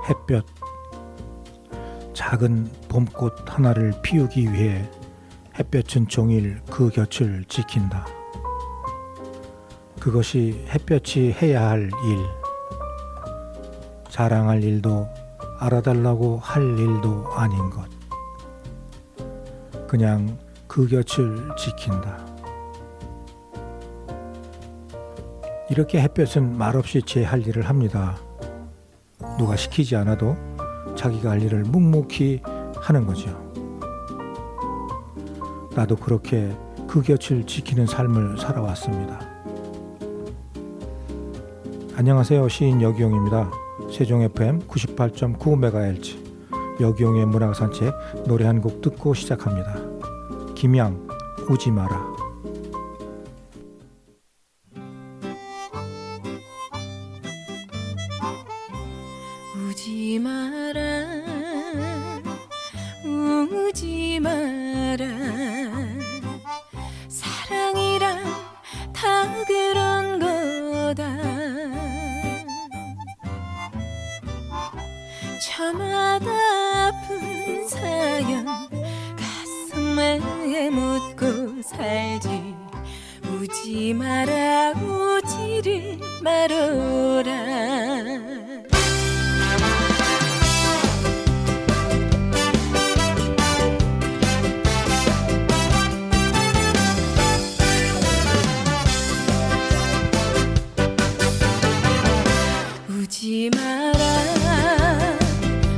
햇볕. 작은 봄꽃 하나를 피우기 위해 햇볕은 종일 그 곁을 지킨다. 그것이 햇볕이 해야 할 일. 자랑할 일도 알아달라고 할 일도 아닌 것. 그냥 그 곁을 지킨다. 이렇게 햇볕은 말없이 제 할 일을 합니다. 누가 시키지 않아도 자기가 할 일을 묵묵히 하는 거죠. 나도 그렇게 그 곁을 지키는 삶을 살아왔습니다. 안녕하세요. 시인 여기용입니다. 세종 FM 98.9MHz 여기용의 문학산책 노래 한 곡 듣고 시작합니다. 김양 우지 마라. 우지 마라 우지 마라 사랑이란 다 그런 거다 저마다 아픈 사연 가슴에 묻고 살지 우지 마라 우지를 말어라 우지 마라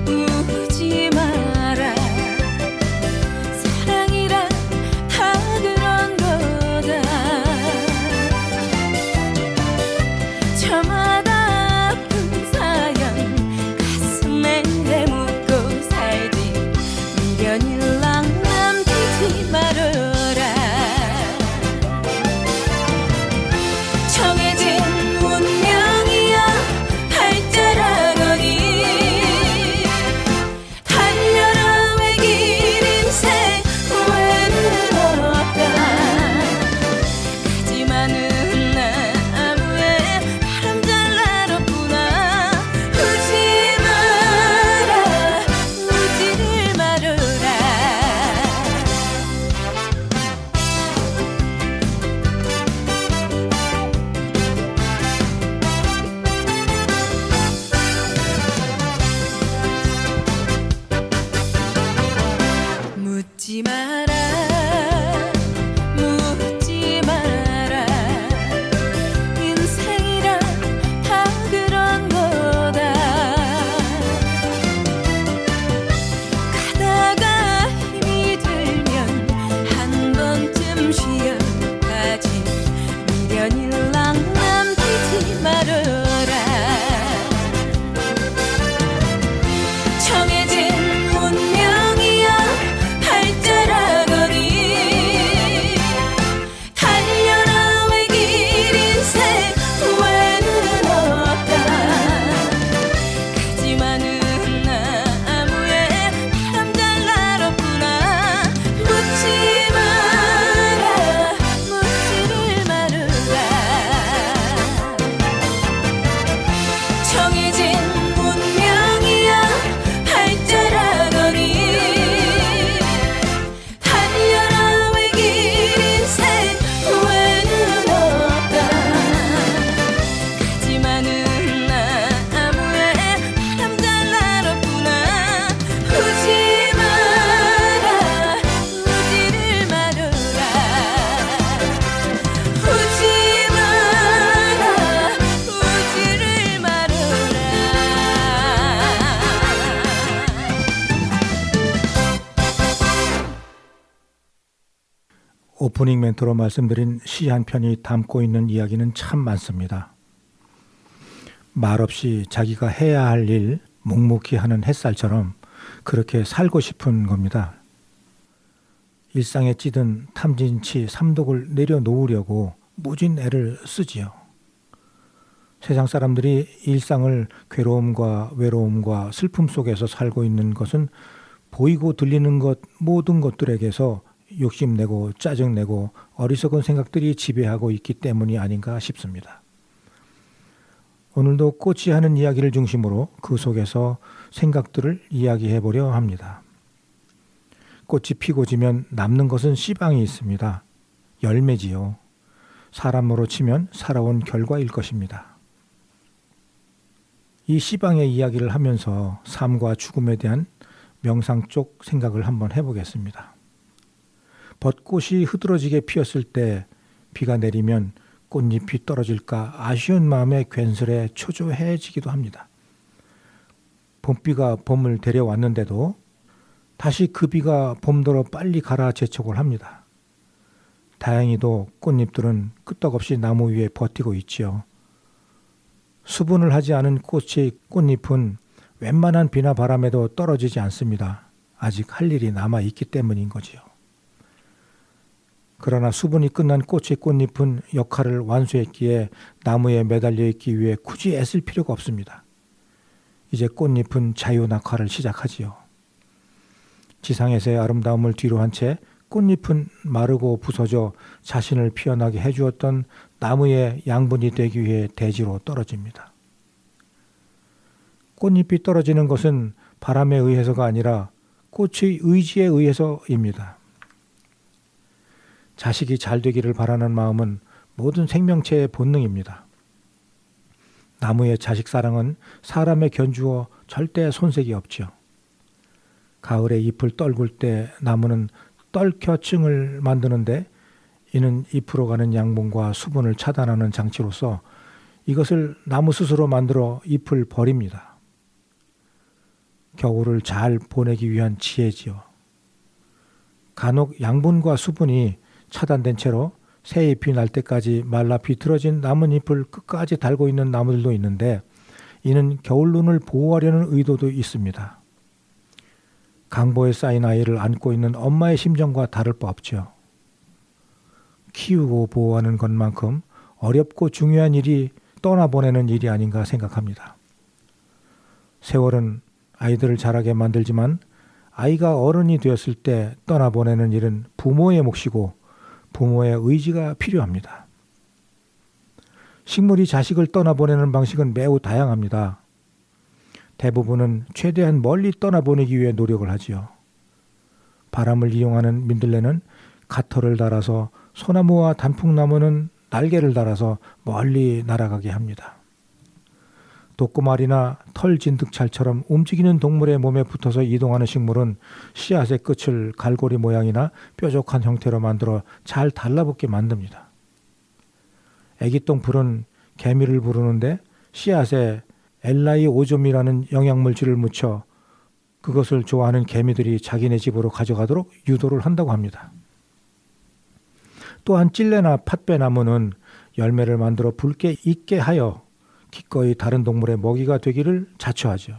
우지 마라 사랑이란 다 그런 거다 저마다 아픈 사연 가슴에 묻고 살지 미련일랑 남기지 말아라 정해진 운명이야 발자라거니 달려라 외길 인생 후회는 없다 가지만은 나무에 바람 잘 날았구나 우지 마라 우지를 말아라 묻지 마라 묻지 마라 인생이란 다 그런 거다 가다가 힘이 들면 한 번쯤 쉬어가지 미련일랑 남기지 말아라 정해진 운명이야 발자라거니 달려라 외길 인생 후회는 없다 가지만은 나무에 바람 잘 날았구나 묻지 마라 묻지를 말아라 정해진 운명이야 발자라거니 달려라 외길 인생 후회는 없다 가지만은 나무에 바람 잘 날았구나 우지 마라 우지를 말아라 우지 마라 우지를 말아라 오프닝 멘트로 말씀드린 시 한 편이 담고 있는 이야기는 참 많습니다. 말없이 자기가 해야 할 일 묵묵히 하는 햇살처럼 그렇게 살고 싶은 겁니다. 일상에 찌든 탐진치 삼독을 내려놓으려고 무진 애를 쓰지요. 세상 사람들이 일상을 괴로움과 외로움과 슬픔 속에서 살고 있는 것은 보이고 들리는 것 모든 것들에게서 욕심내고 짜증내고 어리석은 생각들이 지배하고 있기 때문이 아닌가 싶습니다. 오늘도 꽃이 하는 이야기를 중심으로 그 속에서 생각들을 이야기해 보려 합니다. 꽃이 피고 지면 남는 것은 씨방이 있습니다. 열매지요. 사람으로 치면 살아온 결과일 것입니다. 이 씨방의 이야기를 하면서 삶과 죽음에 대한 명상 쪽 생각을 한번 해보겠습니다. 벚꽃이 흐드러지게 피었을 때 비가 내리면 꽃잎이 떨어질까 아쉬운 마음에 괜스레 초조해지기도 합니다. 봄비가 봄을 데려왔는데도 다시 그 비가 봄도로 빨리 가라 재촉을 합니다. 다행히도 꽃잎들은 끄떡없이 나무 위에 버티고 있지요. 수분을 하지 않은 꽃잎은 웬만한 비나 바람에도 떨어지지 않습니다. 아직 할 일이 남아 있기 때문인 거지요. 그러나 수분이 끝난 꽃잎은 역할을 완수했기에 나무에 매달려 있기 위해 굳이 애쓸 필요가 없습니다. 이제 꽃잎은 자유낙하를 시작하지요. 지상에서의 아름다움을 뒤로 한 채 꽃잎은 마르고 부서져 자신을 피어나게 해주었던 나무의 양분이 되기 위해 대지로 떨어집니다. 꽃잎이 떨어지는 것은 바람에 의해서가 아니라 꽃의 의지에 의해서입니다. 자식이 잘 되기를 바라는 마음은 모든 생명체의 본능입니다. 나무의 자식 사랑은 사람에 견주어 절대 손색이 없죠. 가을에 잎을 떨굴 때 나무는 떨켜층을 만드는데 이는 잎으로 가는 양분과 수분을 차단하는 장치로서 이것을 나무 스스로 만들어 잎을 버립니다. 겨울을 잘 보내기 위한 지혜지요. 간혹 양분과 수분이 차단된 채로 새 잎이 날 때까지 말라 비틀어진 나뭇잎을 끝까지 달고 있는 나무들도 있는데 이는 겨울눈을 보호하려는 의도도 있습니다. 강보에 쌓인 아이를 안고 있는 엄마의 심정과 다를 바 없죠. 키우고 보호하는 것만큼 어렵고 중요한 일이 떠나보내는 일이 아닌가 생각합니다. 세월은 아이들을 자라게 만들지만 아이가 어른이 되었을 때 떠나보내는 일은 부모의 몫이고 부모의 의지가 필요합니다. 식물이 자식을 떠나보내는 방식은 매우 다양합니다. 대부분은 최대한 멀리 떠나보내기 위해 노력을 하지요. 바람을 이용하는 민들레는 가터를 달아서 소나무와 단풍나무는 날개를 달아서 멀리 날아가게 합니다. 독고말이나 털진득찰처럼 움직이는 동물의 몸에 붙어서 이동하는 식물은 씨앗의 끝을 갈고리 모양이나 뾰족한 형태로 만들어 잘 달라붙게 만듭니다. 애기똥풀은 개미를 부르는데 씨앗에 엘라이오좀이라는 영양물질을 묻혀 그것을 좋아하는 개미들이 자기네 집으로 가져가도록 유도를 한다고 합니다. 또한 찔레나 팥배나무는 열매를 만들어 붉게 익게 하여 기꺼이 다른 동물의 먹이가 되기를 자처하죠.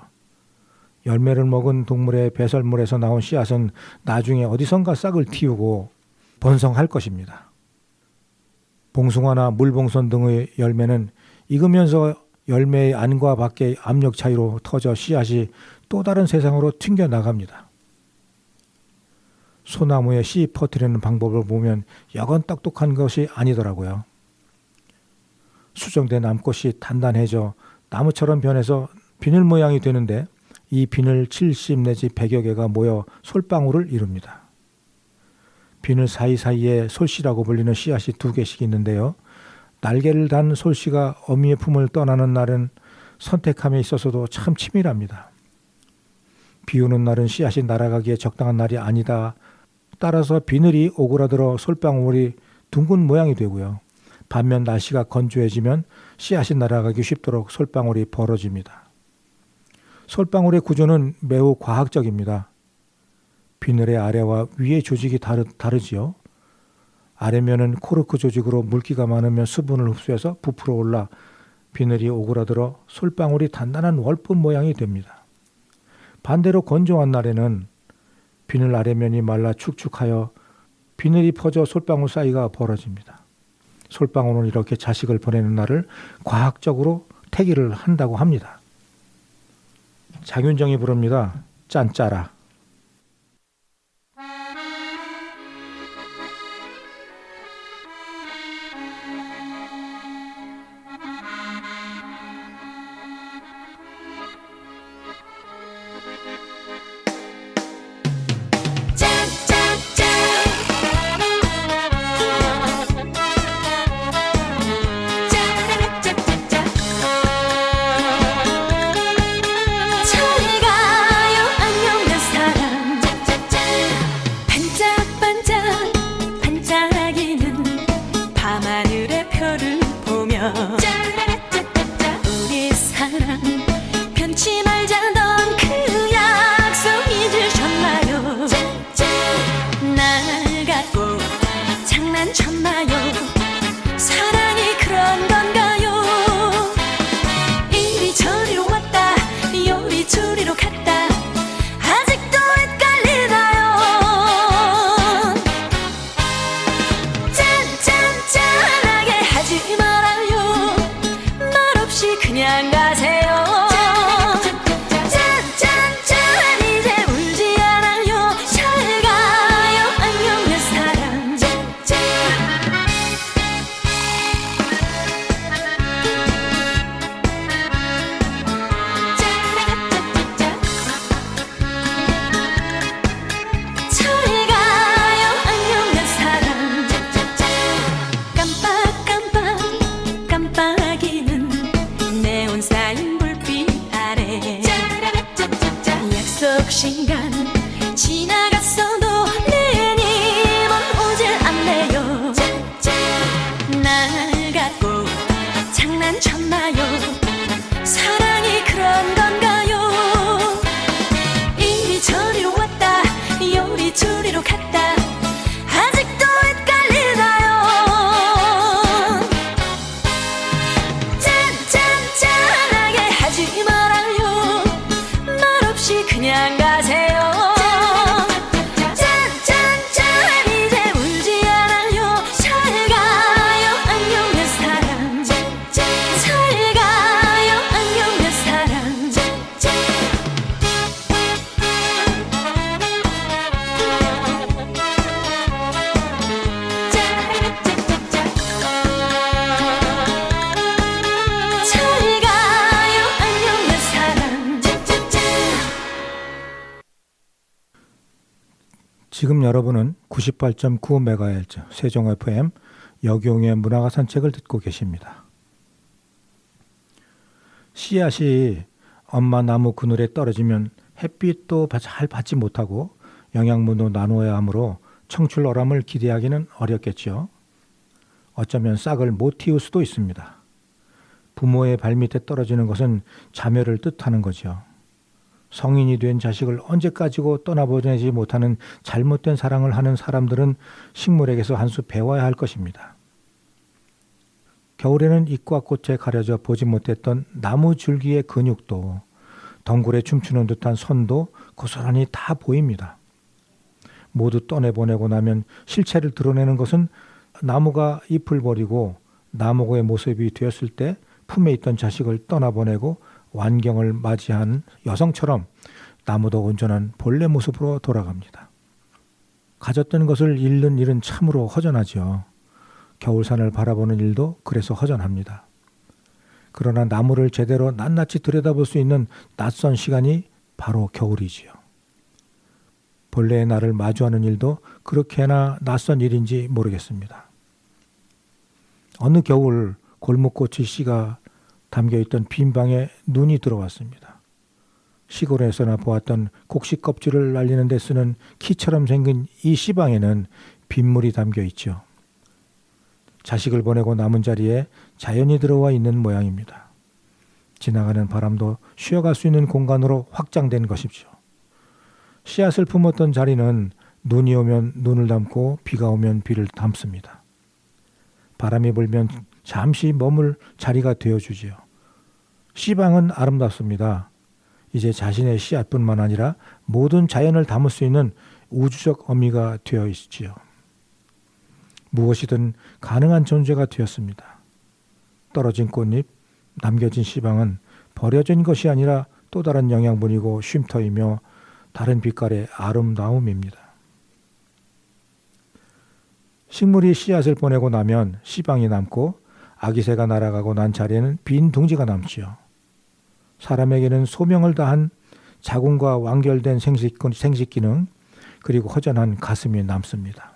열매를 먹은 동물의 배설물에서 나온 씨앗은 나중에 어디선가 싹을 틔우고 번성할 것입니다. 봉숭아나 물봉선 등의 열매는 익으면서 열매의 안과 밖의 압력 차이로 터져 씨앗이 또 다른 세상으로 튕겨 나갑니다. 소나무에 씨 퍼뜨리는 방법을 보면 여간 똑똑한 것이 아니더라고요. 수정된 암꽃이 단단해져 나무처럼 변해서 비늘 모양이 되는데 이 비늘 70 내지 100여 개가 모여 솔방울을 이룹니다. 비늘 사이사이에 솔씨라고 불리는 씨앗이 2개씩 있는데요. 날개를 단 솔씨가 어미의 품을 떠나는 날은 선택함에 있어서도 참 치밀합니다. 비 오는 날은 씨앗이 날아가기에 적당한 날이 아니다. 따라서 비늘이 오그라들어 솔방울이 둥근 모양이 되고요. 반면 날씨가 건조해지면 씨앗이 날아가기 쉽도록 솔방울이 벌어집니다. 솔방울의 구조는 매우 과학적입니다. 비늘의 아래와 위의 조직이 다르지요. 아래면은 코르크 조직으로 물기가 많으면 수분을 흡수해서 부풀어 올라 비늘이 오그라들어 솔방울이 단단한 월분 모양이 됩니다. 반대로 건조한 날에는 비늘 아래면이 말라 축축하여 비늘이 퍼져 솔방울 사이가 벌어집니다. 솔방울은 이렇게 자식을 보내는 날을 과학적으로 태기를 한다고 합니다. 장윤정이 부릅니다. 짠짜라. 말아요. 우리 사랑 변치 말자던 그 약속 잊으셨나요? 날 갖고 장난쳤나요? 사랑이 그런 건가요? 이리저리로 왔다 요리조리로 갔다 아직도 헷갈리나요? 짠짠짠하게 하지 말아요. 말없이 그냥 가세요. 짠짠짠 이제 울지 않아요. 잘 가요 안녕 내 사랑. 잘 가요 안녕 내 사랑. 깜빡깜빡 깜빡이는 네온 사인 불빛 아래 약속 시간 지나갔어도 내 님은 오질 않네요. 날 갖고 장난쳤나요? 사랑이 그런 건가요? 이리저리로 왔다 요리조리로 갔다 아직도 헷갈리나요? 짠짠짠하게 하지 말아요. 말없이 그냥 가세요. 짠짠짠 이제 울지 않아요. 잘 가요 안녕 내 사랑. 잘 가요 안녕 내 사랑. 잘 가요 안녕 내 사랑. 지금 여러분은 98.9MHz 세종 FM 여기용의 문화가 산책을 듣고 계십니다. 씨앗이 엄마 나무 그늘에 떨어지면 햇빛도 잘 받지 못하고 영양분도 나누어야 하므로 청출어람을 기대하기는 어렵겠죠. 어쩌면 싹을 못 틔울 수도 있습니다. 부모의 발밑에 떨어지는 것은 자멸을 뜻하는 거죠. 성인이 된 자식을 언제까지고 떠나보내지 못하는 잘못된 사랑을 하는 사람들은 식물에게서 한 수 배워야 할 것입니다. 겨울에는 잎과 꽃에 가려져 보지 못했던 나무 줄기의 근육도 덩굴에 춤추는 듯한 선도 고스란히 다 보입니다. 모두 떠내보내고 나면 실체를 드러내는 것은 나무가 잎을 버리고 나무의 모습이 되었을 때 품에 있던 자식을 떠나보내고 완경을 맞이한 여성처럼 나무도 온전한 본래 모습으로 돌아갑니다. 가졌던 것을 잃는 일은 참으로 허전하죠. 겨울산을 바라보는 일도 그래서 허전합니다. 그러나 나무를 제대로 낱낱이 들여다볼 수 있는 낯선 시간이 바로 겨울이지요. 본래의 나를 마주하는 일도 그렇게나 낯선 일인지 모르겠습니다. 어느 겨울 골목꽃이 씨가 담겨있던 빈 방에 눈이 들어왔습니다. 시골에서나 보았던 곡식 껍질을 날리는 데 쓰는 키처럼 생긴 이 씨방에는 빗물이 담겨 있죠. 자식을 보내고 남은 자리에 자연이 들어와 있는 모양입니다. 지나가는 바람도 쉬어갈 수 있는 공간으로 확장된 것이죠. 씨앗을 품었던 자리는 눈이 오면 눈을 담고 비가 오면 비를 담습니다. 바람이 불면 잠시 머물 자리가 되어주지요. 씨방은 아름답습니다. 이제 자신의 씨앗뿐만 아니라 모든 자연을 담을 수 있는 우주적 의미가 되어 있지요. 무엇이든 가능한 존재가 되었습니다. 떨어진 꽃잎, 남겨진 씨방은 버려진 것이 아니라 또 다른 영양분이고 쉼터이며 다른 빛깔의 아름다움입니다. 식물이 씨앗을 보내고 나면 씨방이 남고 아기새가 날아가고 난 자리에는 빈 둥지가 남지요. 사람에게는 소명을 다한 자궁과 완결된 생식기능 그리고 허전한 가슴이 남습니다.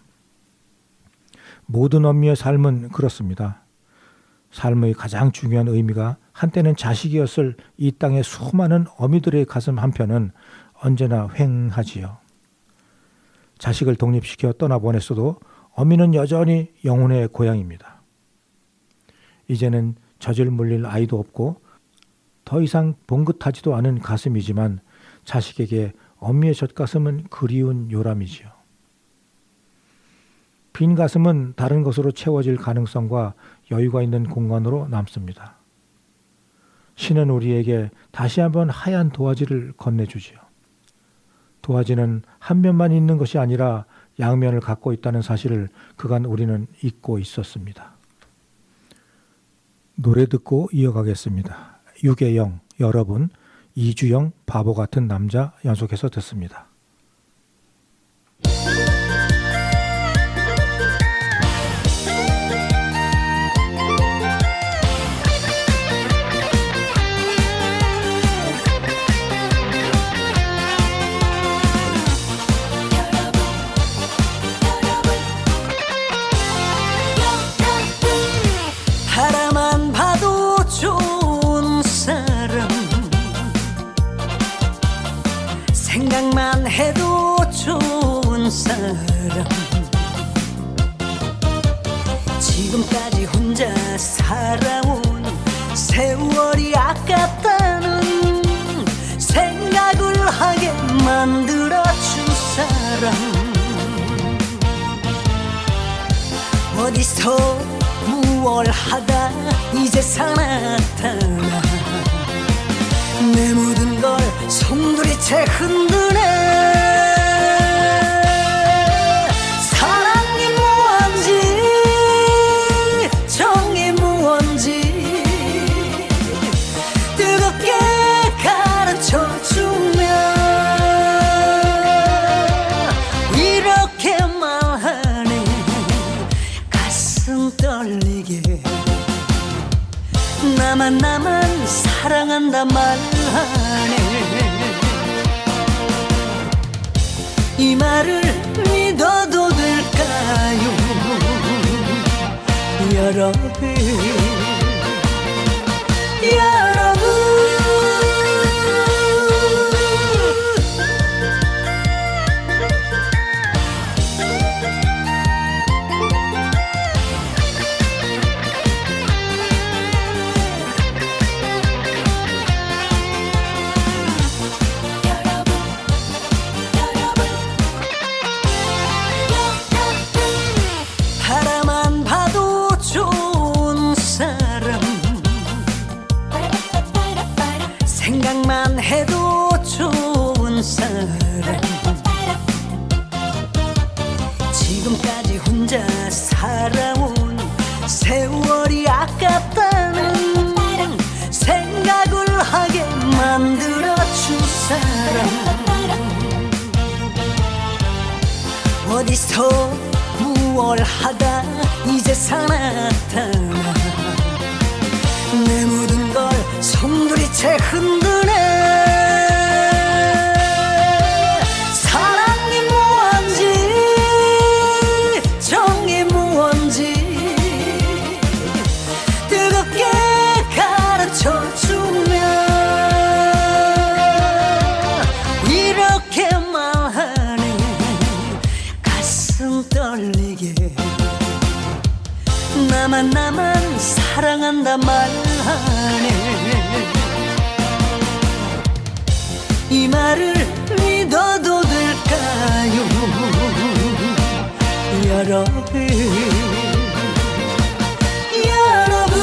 모든 어미의 삶은 그렇습니다. 삶의 가장 중요한 의미가 한때는 자식이었을 이 땅의 수많은 어미들의 가슴 한편은 언제나 휑하지요. 자식을 독립시켜 떠나보냈어도 어미는 여전히 영혼의 고향입니다. 이제는 젖을 물릴 아이도 없고 더 이상 봉긋하지도 않은 가슴이지만 자식에게 어미의 젖가슴은 그리운 요람이지요. 빈 가슴은 다른 것으로 채워질 가능성과 여유가 있는 공간으로 남습니다. 신은 우리에게 다시 한번 하얀 도화지를 건네주지요. 도화지는 한 면만 있는 것이 아니라 양면을 갖고 있다는 사실을 그간 우리는 잊고 있었습니다. 노래 듣고 이어가겠습니다. 유계영, 여러분, 이주영, 바보 같은 남자 연속해서 듣습니다. 바라만 봐도 좋은 사람, 생각만 해도 좋은 사람, 지금까지 혼자 살아온 세월이 아깝다는 생각을 하게 만들어준 사람, 어디서 무얼 하다 이제서 나타나 내 모든 걸 송두리째 흔드네. 사랑이 무언지 정이 무언지 뜨겁게 가르쳐주면 이렇게 말하네. 가슴 떨리게 나만 사랑한다 말하네. 이 말을 믿어도 될까요, 여러분, 여러분. 바라만 봐도 좋은 사람, 생각만 해도 좋은 사람, 지금까지 혼자 살아온 세월이 아깝다는 생각을 하게 만들어준 사람, 어디서 무얼 하다 이제서 나타나 내 모든 걸 송두리째 흔드네. 사랑이 무언지 정이 무언지 뜨겁게 가르쳐주면 이렇게 말하네. 가슴 떨리게 나만 사랑한다 말하네. 이 말을 믿어도 될까요, 여러분, 여러분.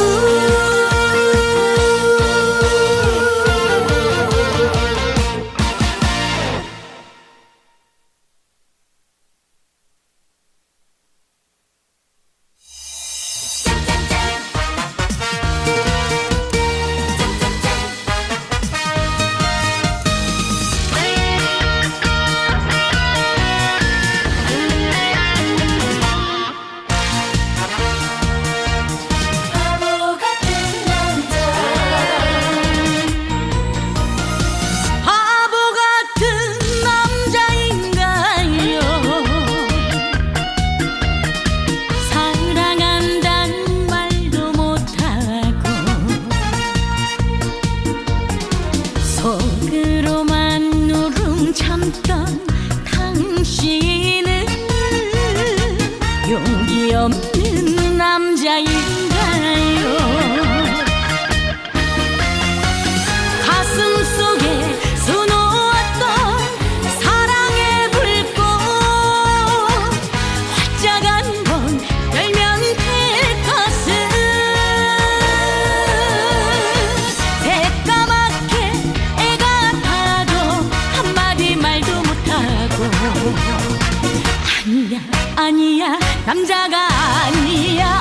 남자가 아니야.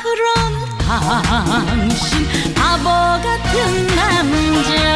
그런 당신 바보 같은 남자.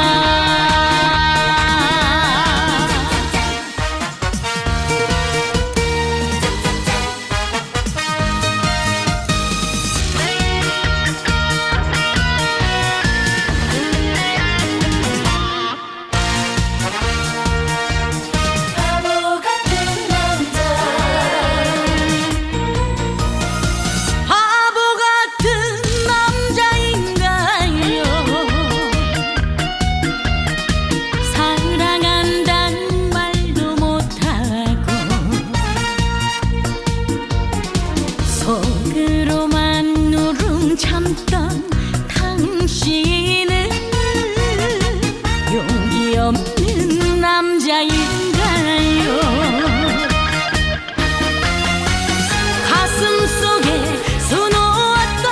속으로만 누름 참던 당신은 용기 없는 남자인가요? 가슴 속에 수놓았던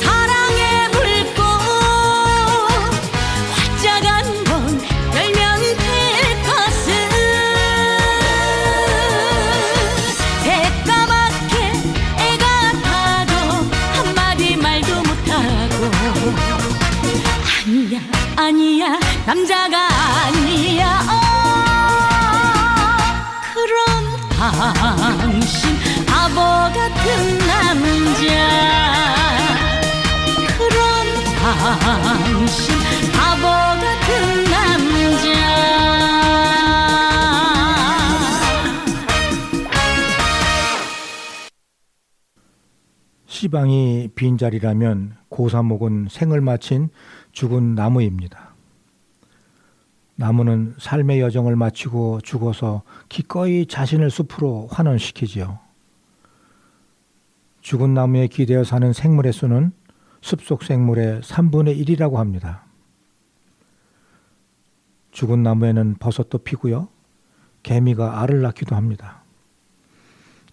사랑의 불꽃 활짝 한번 열면 될 것은 새까맣게 애가 타도 한마디 말도 못하고 아니야 아니야 남자가 아니야. 그런 당신 바보 같은 남자. 그런 당신 바보 같은 남자. 시방이 빈자리라면 고사목은 생을 마친 죽은 나무입니다. 나무는 삶의 여정을 마치고 죽어서 기꺼이 자신을 숲으로 환원시키지요. 죽은 나무에 기대어 사는 생물의 수는 숲속 생물의 3분의 1이라고 합니다. 죽은 나무에는 버섯도 피고요. 개미가 알을 낳기도 합니다.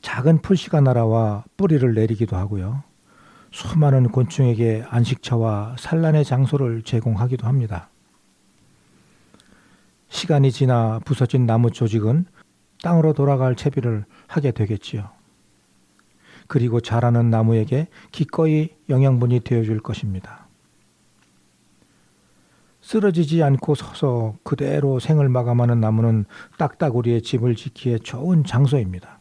작은 풀씨가 날아와 뿌리를 내리기도 하고요. 수많은 곤충에게 안식처와 산란의 장소를 제공하기도 합니다. 시간이 지나 부서진 나무 조직은 땅으로 돌아갈 채비를 하게 되겠지요. 그리고 자라는 나무에게 기꺼이 영양분이 되어줄 것입니다. 쓰러지지 않고 서서 그대로 생을 마감하는 나무는 딱따구리의 집을 짓기에 좋은 장소입니다.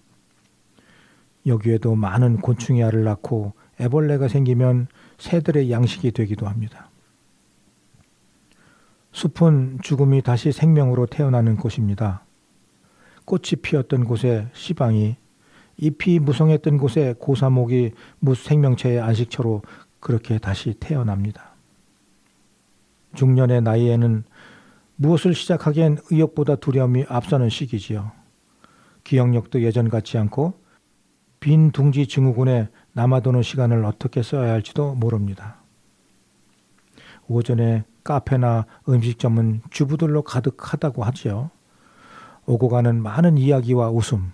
여기에도 많은 곤충이 알을 낳고 애벌레가 생기면 새들의 양식이 되기도 합니다. 숲은 죽음이 다시 생명으로 태어나는 곳입니다. 꽃이 피었던 곳에 시방이, 잎이 무성했던 곳에 고사목이 무생명체의 안식처로 그렇게 다시 태어납니다. 중년의 나이에는 무엇을 시작하기엔 의욕보다 두려움이 앞서는 시기지요. 기억력도 예전 같지 않고 빈 둥지 증후군에 남아도는 시간을 어떻게 써야 할지도 모릅니다. 오전에 카페나 음식점은 주부들로 가득하다고 하지요. 오고 가는 많은 이야기와 웃음.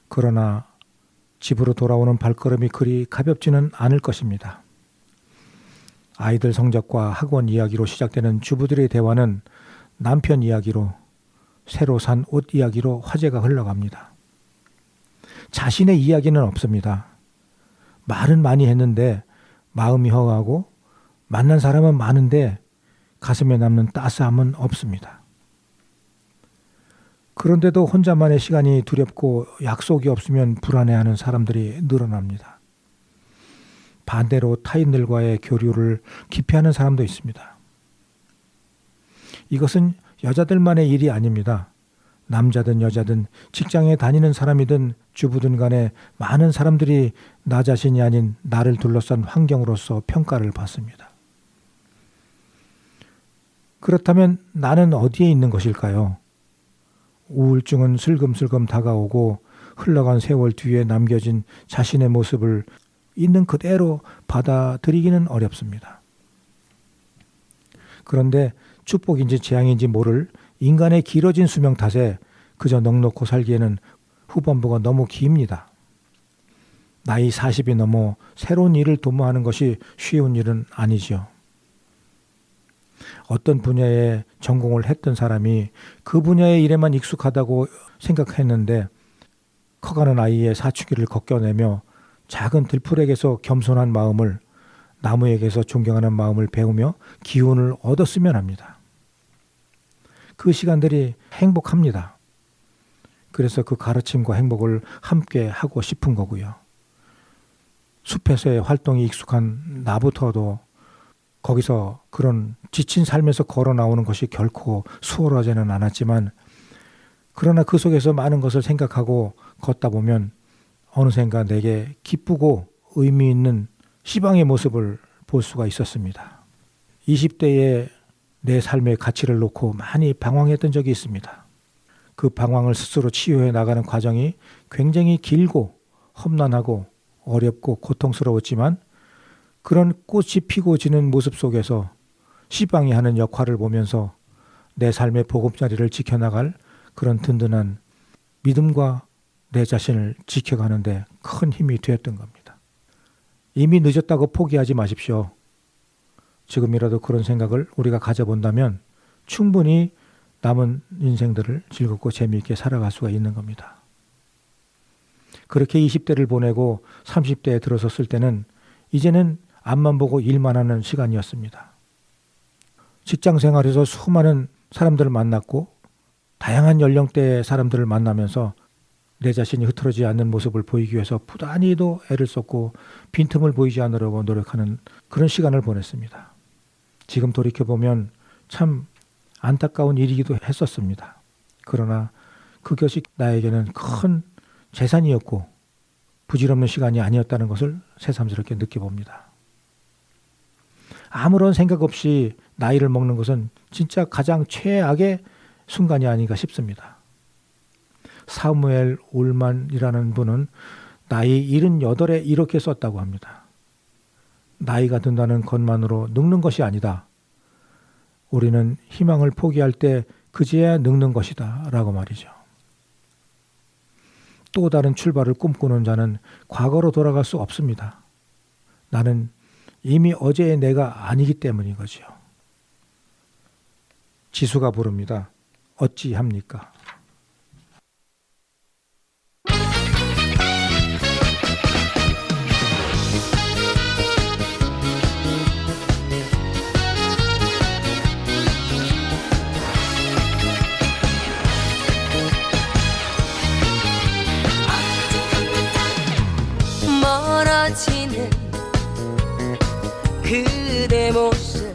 그러나 집으로 돌아오는 발걸음이 그리 가볍지는 않을 것입니다. 아이들 성적과 학원 이야기로 시작되는 주부들의 대화는 남편 이야기로, 새로 산 옷 이야기로 화제가 흘러갑니다. 자신의 이야기는 없습니다. 말은 많이 했는데 마음이 허하고 만난 사람은 많은데 가슴에 남는 따스함은 없습니다. 그런데도 혼자만의 시간이 두렵고 약속이 없으면 불안해하는 사람들이 늘어납니다. 반대로 타인들과의 교류를 기피하는 사람도 있습니다. 이것은 여자들만의 일이 아닙니다. 남자든 여자든 직장에 다니는 사람이든 주부든 간에 많은 사람들이 나 자신이 아닌 나를 둘러싼 환경으로서 평가를 받습니다. 그렇다면 나는 어디에 있는 것일까요? 우울증은 슬금슬금 다가오고 흘러간 세월 뒤에 남겨진 자신의 모습을 있는 그대로 받아들이기는 어렵습니다. 그런데 축복인지 재앙인지 모를 인간의 길어진 수명 탓에 그저 넉넉고 살기에는 후반부가 너무 깁니다. 나이 40이 넘어 새로운 일을 도모하는 것이 쉬운 일은 아니지요. 어떤 분야에 전공을 했던 사람이 그 분야의 일에만 익숙하다고 생각했는데 커가는 아이의 사춘기를 걱겨내며 작은 들풀에게서 겸손한 마음을, 나무에게서 존경하는 마음을 배우며 기운을 얻었으면 합니다. 그 시간들이 행복합니다. 그래서 그 가르침과 행복을 함께 하고 싶은 거고요. 숲에서의 활동이 익숙한 나부터도 거기서 그런 지친 삶에서 걸어 나오는 것이 결코 수월하지는 않았지만, 그러나 그 속에서 많은 것을 생각하고 걷다 보면 어느샌가 내게 기쁘고 의미 있는 시방의 모습을 볼 수가 있었습니다. 20대에 내 삶의 가치를 놓고 많이 방황했던 적이 있습니다. 그 방황을 스스로 치유해 나가는 과정이 굉장히 길고 험난하고 어렵고 고통스러웠지만, 그런 꽃이 피고 지는 모습 속에서 시방이 하는 역할을 보면서 내 삶의 보금자리를 지켜나갈 그런 든든한 믿음과 내 자신을 지켜가는데 큰 힘이 되었던 겁니다. 이미 늦었다고 포기하지 마십시오. 지금이라도 그런 생각을 우리가 가져본다면 충분히 남은 인생들을 즐겁고 재미있게 살아갈 수가 있는 겁니다. 그렇게 20대를 보내고 30대에 들어섰을 때는 이제는 앞만 보고 일만 하는 시간이었습니다. 직장 생활에서 수많은 사람들을 만났고 다양한 연령대의 사람들을 만나면서 내 자신이 흐트러지지 않는 모습을 보이기 위해서 부단히도 애를 썼고 빈틈을 보이지 않으려고 노력하는 그런 시간을 보냈습니다. 지금 돌이켜보면 참 안타까운 일이기도 했었습니다. 그러나 그것이 나에게는 큰 재산이었고 부질없는 시간이 아니었다는 것을 새삼스럽게 느껴봅니다. 아무런 생각 없이 나이를 먹는 것은 진짜 가장 최악의 순간이 아닌가 싶습니다. 사무엘 올만이라는 분은 나이 78에 이렇게 썼다고 합니다. 나이가 든다는 것만으로 늙는 것이 아니다. 우리는 희망을 포기할 때 그제야 늙는 것이다 라고 말이죠. 또 다른 출발을 꿈꾸는 자는 과거로 돌아갈 수 없습니다. 나는 이미 어제의 내가 아니기 때문인 거죠. 지수가 부릅니다. 어찌합니까? 멀어지는 그대 모습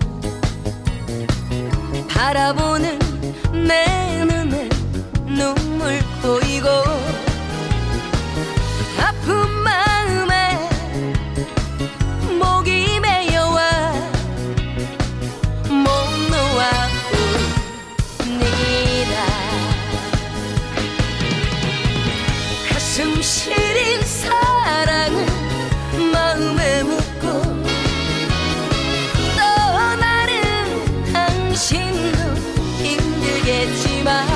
바라보는 내 눈에 눈물 고이고 아픈 마음에 목이 메여와 못 놓아옵니다. 가슴 시린 사랑은 마음에 묻고 떠나는 당신도 힘들겠지만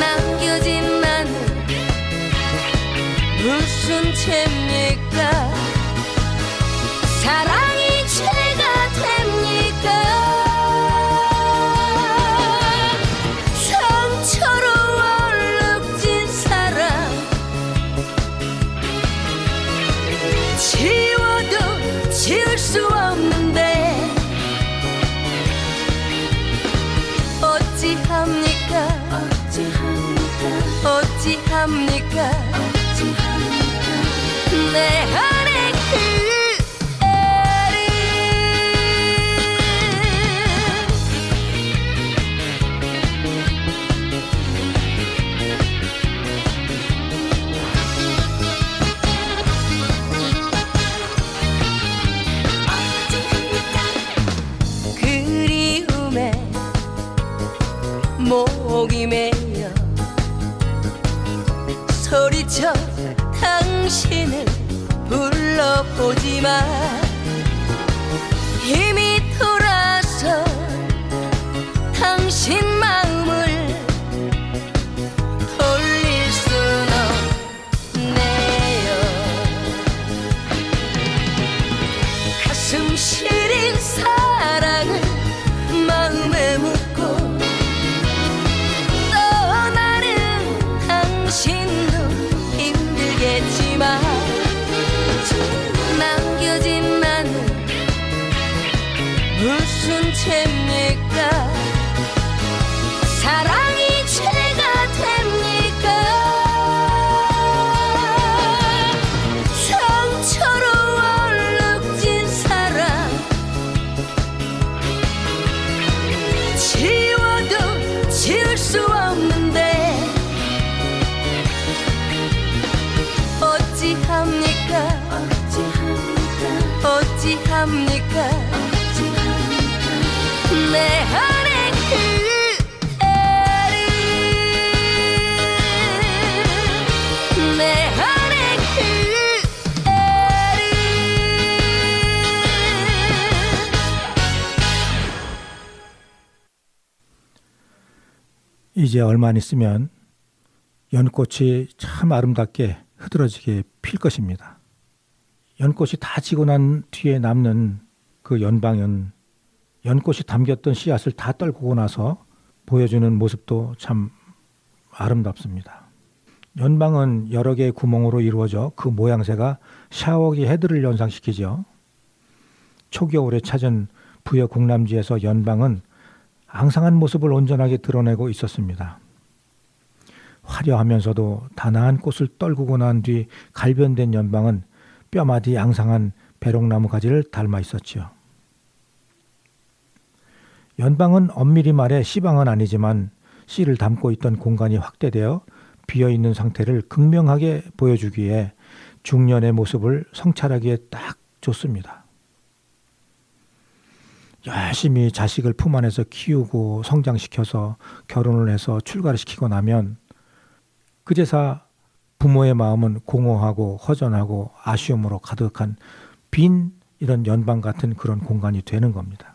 남겨진 나는 무슨 죄입니까? 사랑이 죄가 됩니까? 상처로 얼룩진 사랑 지워도 지울 수 없는데 어찌합니까? 어찌합니까? 내 안에 그 애를 그리움에 목이 메여 소리쳐 당신을 불러보지만 힘이 돌아서 당신 마음을 돌릴 순 없네요. 가슴 시린 사랑을 마음에 묻고 떠나는 당신 마. 남겨진 나는 무슨 죄입니까? 사랑이 죄가 됩니까? 상처로 얼룩진 사랑 지워도 지울 수 없는데 어찌합니까? 어찌합니까? 내 안에 그대를 내 안에 그대를 이제 얼마 안 있으면 연꽃이 참 아름답게 흐드러지게 필 것입니다. 연꽃이 다 지고 난 뒤에 남는 그 연방은 연꽃이 담겼던 씨앗을 다 떨구고 나서 보여주는 모습도 참 아름답습니다. 연방은 여러 개의 구멍으로 이루어져 그 모양새가 샤워기 헤드를 연상시키죠. 초겨울에 찾은 부여 국람지에서 연방은 앙상한 모습을 온전하게 드러내고 있었습니다. 화려하면서도 단아한 꽃을 떨구고 난 뒤 갈변된 연방은 뼈마디 앙상한 배롱나무 가지를 닮아 있었지요. 연방은 엄밀히 말해 씨방은 아니지만 씨를 담고 있던 공간이 확대되어 비어있는 상태를 극명하게 보여주기에 중년의 모습을 성찰하기에 딱 좋습니다. 열심히 자식을 품 안에서 키우고 성장시켜서 결혼을 해서 출가를 시키고 나면 그제서 부모의 마음은 공허하고 허전하고 아쉬움으로 가득한 빈 이런 연방 같은 그런 공간이 되는 겁니다.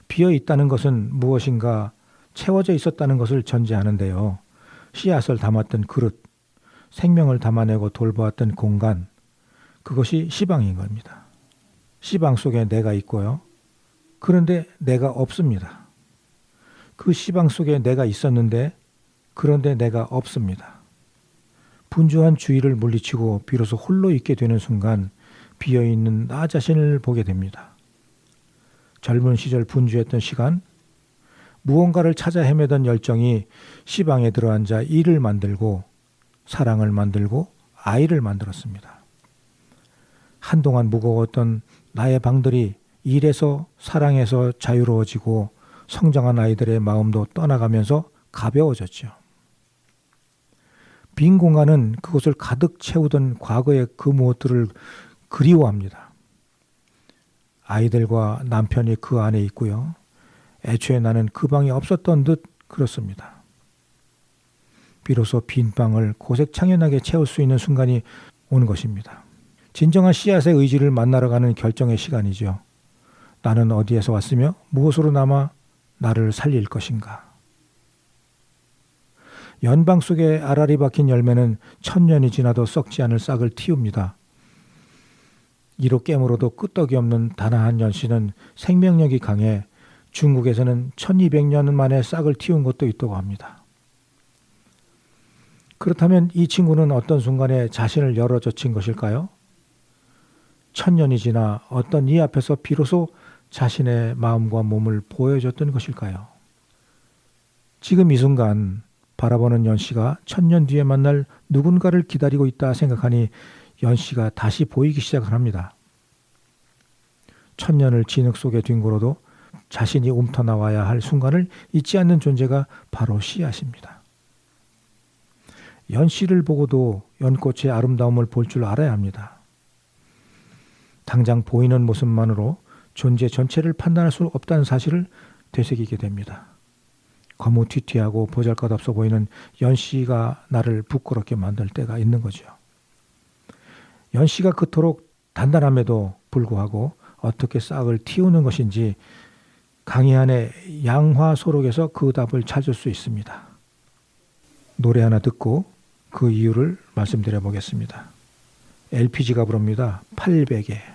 비어 있다는 것은 무엇인가 채워져 있었다는 것을 전제하는데요. 씨앗을 담았던 그릇, 생명을 담아내고 돌보았던 공간, 그것이 씨방인 겁니다. 씨방 속에 내가 있고요. 그런데 내가 없습니다. 그 씨방 속에 내가 있었는데 그런데 내가 없습니다. 분주한 주의를 물리치고 비로소 홀로 있게 되는 순간 비어있는 나 자신을 보게 됩니다. 젊은 시절 분주했던 시간, 무언가를 찾아 헤매던 열정이 씨방에 들어앉아 일을 만들고 사랑을 만들고 아이를 만들었습니다. 한동안 무거웠던 나의 방들이 일에서 사랑에서 자유로워지고 성장한 아이들의 마음도 떠나가면서 가벼워졌죠. 빈 공간은 그곳을 가득 채우던 과거의 그 무엇들을 그리워합니다. 아이들과 남편이 그 안에 있고요. 애초에 나는 그 방에 없었던 듯 그렇습니다. 비로소 빈 방을 고색창연하게 채울 수 있는 순간이 오는 것입니다. 진정한 씨앗의 의지를 만나러 가는 결정의 시간이죠. 나는 어디에서 왔으며 무엇으로 남아 나를 살릴 것인가. 연방 속에 알알이 박힌 열매는 1000년이 지나도 썩지 않을 싹을 틔웁니다. 이로 깨물어도 끄떡이 없는 단아한 연씨는 생명력이 강해 중국에서는 1200년 만에 싹을 틔운 것도 있다고 합니다. 그렇다면 이 친구는 어떤 순간에 자신을 열어젖힌 것일까요? 1000년이 지나 어떤 이 앞에서 비로소 자신의 마음과 몸을 보여줬던 것일까요? 지금 이 순간 바라보는 연씨가 1000년 뒤에 만날 누군가를 기다리고 있다 생각하니 연씨가 다시 보이기 시작을 합니다. 1000년을 진흙 속에 뒹굴어도 자신이 움터나와야 할 순간을 잊지 않는 존재가 바로 씨앗입니다. 연씨를 보고도 연꽃의 아름다움을 볼 줄 알아야 합니다. 당장 보이는 모습만으로 존재 전체를 판단할 수 없다는 사실을 되새기게 됩니다. 거무튀튀하고 보잘것없어 보이는 연씨가 나를 부끄럽게 만들 때가 있는 거죠. 연씨가 그토록 단단함에도 불구하고 어떻게 싹을 틔우는 것인지 강희안의 양화소록에서 그 답을 찾을 수 있습니다. 노래 하나 듣고 그 이유를 말씀드려 보겠습니다. LPG가 부릅니다. 800에.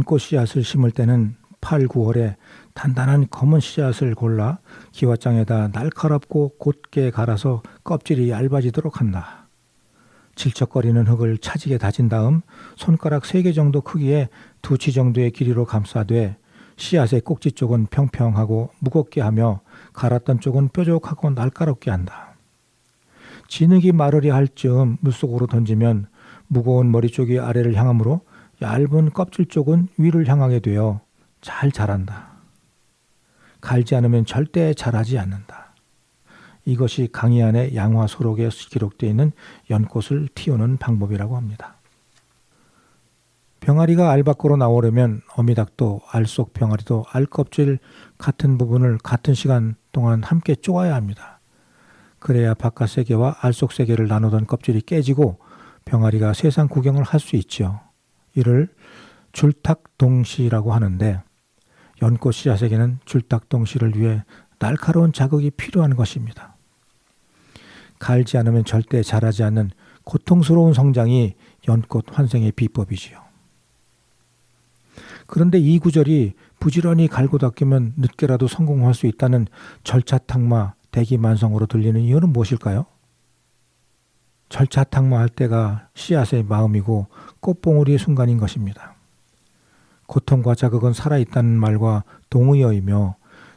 연꽃 씨앗을 심을 때는 8, 9월에 단단한 검은 씨앗을 골라 기와장에다 날카롭고 곧게 갈아서 껍질이 얇아지도록 한다. 질척거리는 흙을 차지게 다진 다음 손가락 3개 정도 크기의 2치 정도의 길이로 감싸되 씨앗의 꼭지 쪽은 평평하고 무겁게 하며 갈았던 쪽은 뾰족하고 날카롭게 한다. 진흙이 마르려 할 즈음 물속으로 던지면 무거운 머리 쪽이 아래를 향하므로 얇은 껍질 쪽은 위를 향하게 되어 잘 자란다. 갈지 않으면 절대 자라지 않는다. 이것이 강희안의 양화소록에 기록되어 있는 연꽃을 틔우는 방법이라고 합니다. 병아리가 알 밖으로 나오려면 어미닭도 알 속 병아리도 알 껍질 같은 부분을 같은 시간 동안 함께 쪼아야 합니다. 그래야 바깥 세계와 알 속 세계를 나누던 껍질이 깨지고 병아리가 세상 구경을 할 수 있지요. 이를 줄탁동시라고 하는데 연꽃 씨앗에게는 줄탁동시를 위해 날카로운 자극이 필요한 것입니다. 갈지 않으면 절대 자라지 않는 고통스러운 성장이 연꽃 환생의 비법이지요. 그런데 이 구절이 부지런히 갈고 닦으면 늦게라도 성공할 수 있다는 절차탁마 대기만성으로 들리는 이유는 무엇일까요? 절차탁마할 때가 씨앗의 마음이고 꽃봉우리의 순간인 것입니다. 고통과 자극은 살아있다는 말과 동의어이며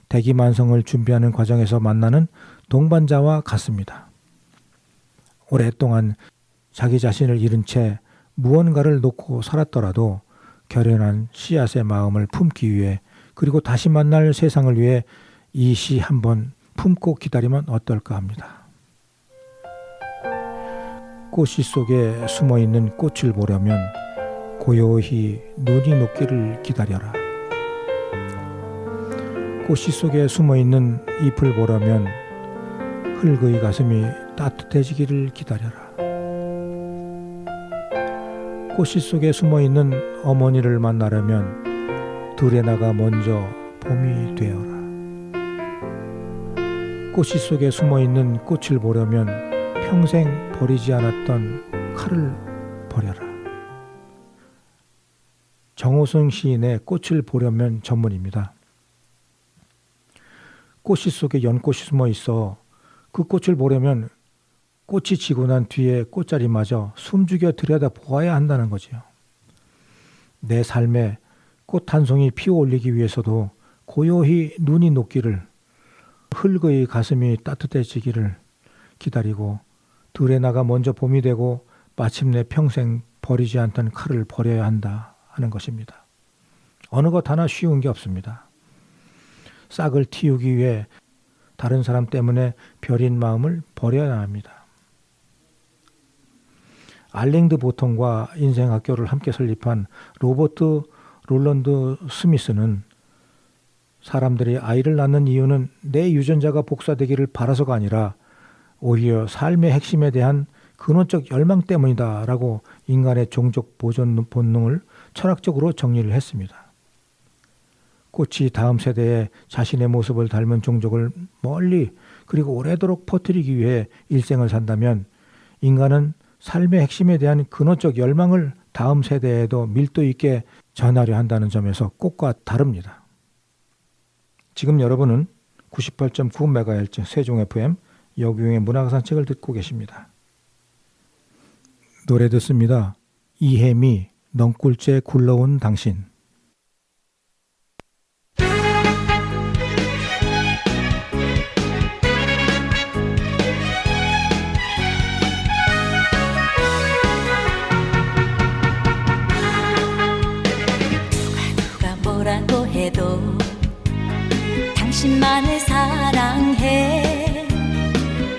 대기만성을 준비하는 과정에서 만나는 동반자와 같습니다. 오랫동안 자기 자신을 잃은 채 무언가를 놓고 살았더라도 결연한 씨앗의 마음을 품기 위해 그리고 다시 만날 세상을 위해 이 시 한번 품고 기다리면 어떨까 합니다. 꽃씨 속에 숨어있는 꽃을 보려면 고요히 눈이 녹기를 기다려라. 꽃씨 속에 숨어있는 잎을 보려면 흙의 가슴이 따뜻해지기를 기다려라. 꽃씨 속에 숨어있는 어머니를 만나려면 들에 나가 먼저 봄이 되어라. 꽃씨 속에 숨어있는 꽃을 보려면 평생 버리지 않았던 칼을 버려라. 정호승 시인의 꽃을 보려면 전문입니다. 꽃씨 속에 연꽃이 숨어 있어 그 꽃을 보려면 꽃이 지고 난 뒤에 꽃자리마저 숨죽여 들여다 보아야 한다는 거지요. 내 삶에 꽃 한 송이 피워 올리기 위해서도 고요히 눈이 녹기를, 흙의 가슴이 따뜻해지기를 기다리고 들에 나가 먼저 봄이 되고 마침내 평생 버리지 않던 칼을 버려야 한다 하는 것입니다. 어느 것 하나 쉬운 게 없습니다. 싹을 틔우기 위해 다른 사람 때문에 벼린 마음을 버려야 합니다. 알랭드 보통과 인생학교를 함께 설립한 로버트 롤런드 스미스는 사람들이 아이를 낳는 이유는 내 유전자가 복사되기를 바라서가 아니라 오히려 삶의 핵심에 대한 근원적 열망 때문이다라고 인간의 종족 보존 본능을 철학적으로 정리를 했습니다. 꽃이 다음 세대에 자신의 모습을 닮은 종족을 멀리 그리고 오래도록 퍼뜨리기 위해 일생을 산다면 인간은 삶의 핵심에 대한 근원적 열망을 다음 세대에도 밀도 있게 전하려 한다는 점에서 꽃과 다릅니다. 지금 여러분은 98.9MHz 세종 FM 여기용의 문화가산책을 듣고 계십니다. 노래 듣습니다. 이혜미 넝굴째 굴러온 당신. 뭐라고 해도 당신만을 사랑해.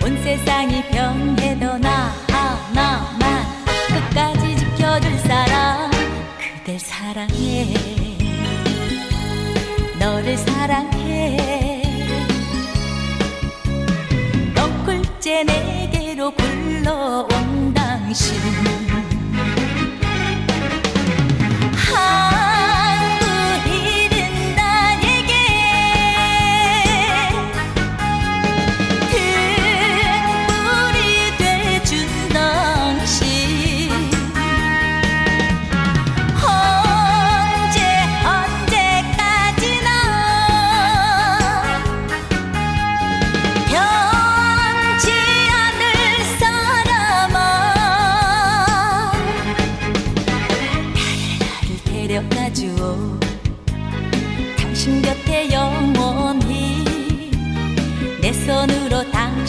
온 세상이 변해도 나 하나만 끝까지 지켜줄 사람, 그댈 사랑해. 너를 사랑해. 넝굴째 내게로 굴러온 당신, 언제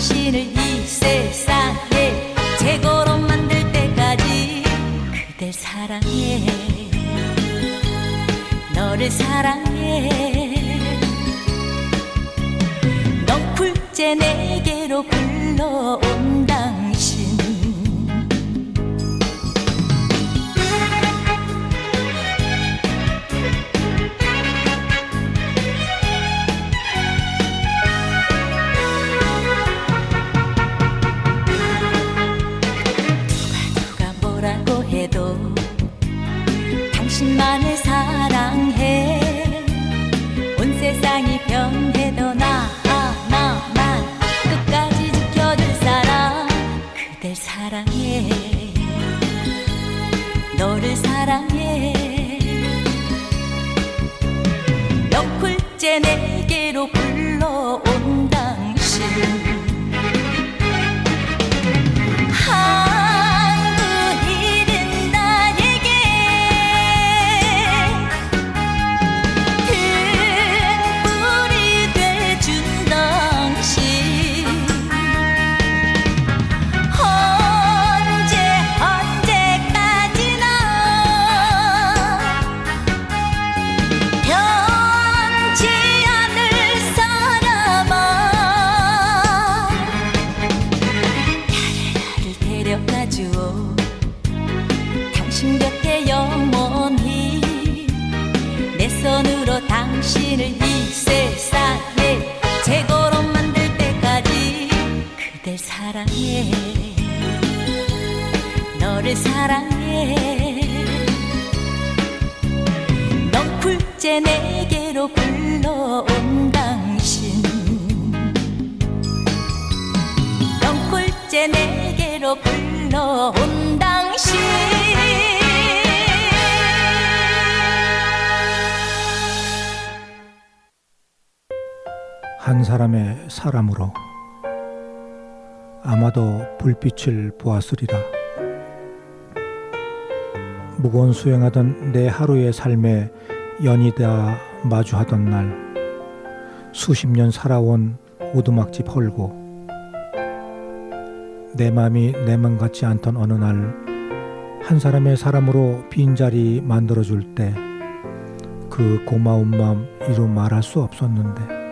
당신을 이 세상에 최고로 만들 때까지 그댈 사랑해 너를 사랑해 넝쿨째 내게로 굴러온 당신 누가 뭐라고 해도 당신만을 사랑해 온 세상이 변해도 나 하나만 끝까지 지켜줄 사람 그댈 사랑해 너를 사랑해 넝쿨째 내게로 불러온 당신 한두 일은 나에게 등불이 돼준 당신 언제까지나 변치 않을 사람아 나를 데려가주오 당신 곁에 영원히 내 손으로 당신을 이 세상에 최고로 만들 때까지 그댈 사랑해 너를 사랑해 넝쿨째 내게로 굴러온 당신 넝쿨째 내게로 굴러온 당신 한 사람의 사람으로 아마도 불빛을 보았으리라. 무거운 수행하던 내 하루의 삶에 연이다 마주하던 날 수십 년 살아온 오두막집 헐고 내 맘이 내 맘 같지 않던 어느 날 한 사람의 사람으로 빈자리 만들어줄 때 그 고마운 마음 이루 말할 수 없었는데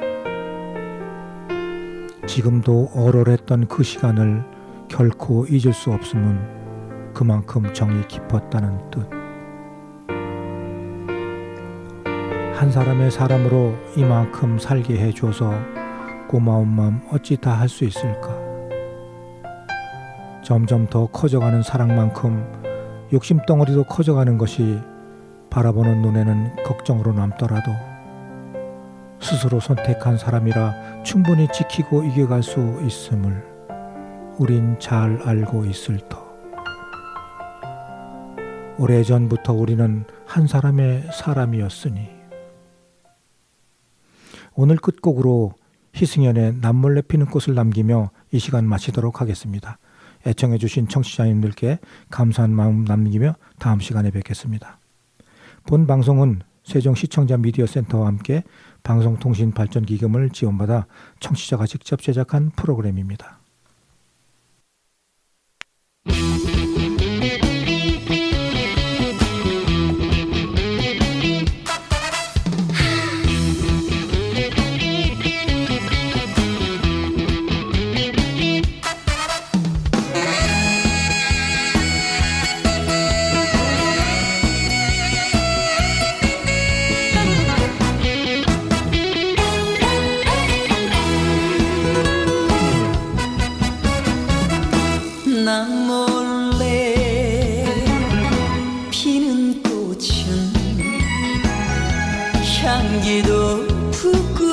지금도 얼얼했던 그 시간을 결코 잊을 수 없음은 그만큼 정이 깊었다는 뜻. 한 사람의 사람으로 이만큼 살게 해줘서 고마운 마음 어찌 다 할 수 있을까. 점점 더 커져가는 사랑만큼 욕심덩어리도 커져가는 것이 바라보는 눈에는 걱정으로 남더라도 스스로 선택한 사람이라 충분히 지키고 이겨갈 수 있음을 우린 잘 알고 있을 터. 오래전부터 우리는 한 사람의 사람이었으니. 오늘 끝곡으로 희승연의 남몰래 피는 꽃을 남기며 이 시간 마치도록 하겠습니다. 애청해주신 청취자님들께 감사한 마음 남기며 다음 시간에 뵙겠습니다. 본 방송은 세종시청자 미디어센터와 함께 방송통신발전기금을 지원받아 청취자가 직접 제작한 프로그램입니다. 난 몰래 피는 꽃은 향기도 붓고